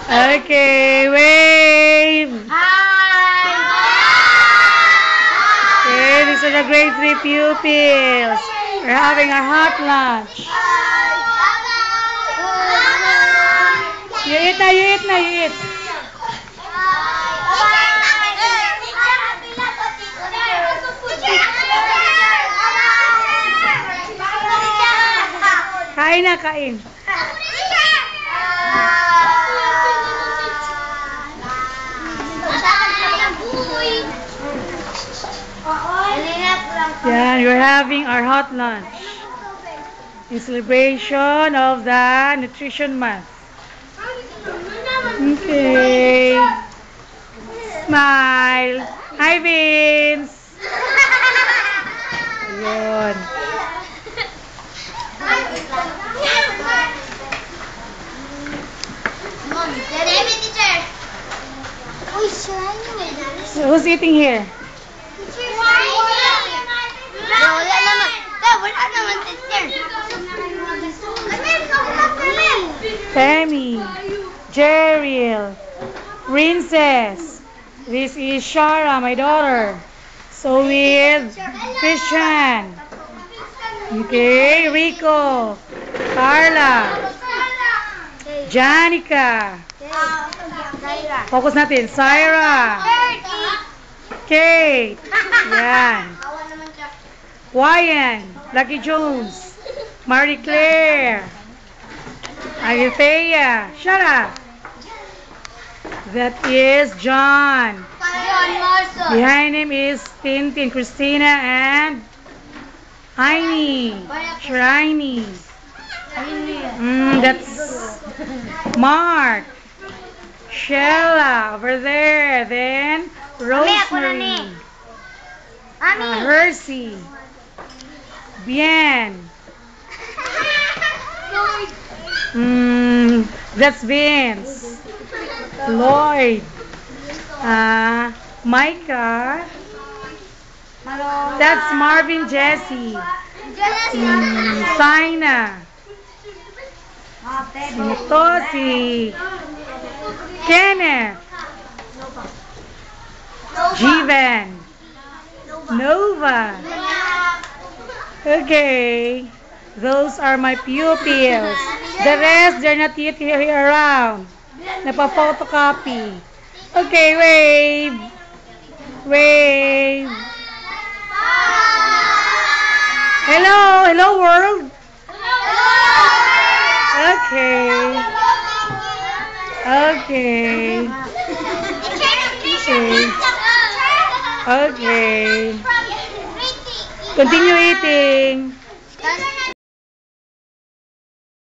Okay, wave. Okay, these are the grade 3 pupils. We're having our hot lunch. You eat na, you eat na, you eat. Kain na, kain. Yeah, we're having our hot lunch in celebration of the Nutrition Month. Okay. Smile. Hi, Vince. Yun. So who's eating here? Femi, Jeriel, Princess. This is Shara, my daughter. So with Christian. Okay, Rico, Carla, Janica. Focus natin. Syra, Kate. Yan. Wyan, Lucky Jones, Marie Claire, Althea. Shut up. That is John. Behind him is Tintin, Christina, and Heini. Shriney. That's Mark. Shella over there. Then Rosemary. Hersey. Bien. That's Vince. Lloyd. Micah. That's Marvin Jesse. Sina. Tosi. Kenneth. Jivan. Nova. Okay. Those are my pupils. The rest, they're not yet here around. Napa-photocopy. Okay, wave. Wave. Hello. Hello, world. Okay. Okay. Okay. Okay. Continue eating.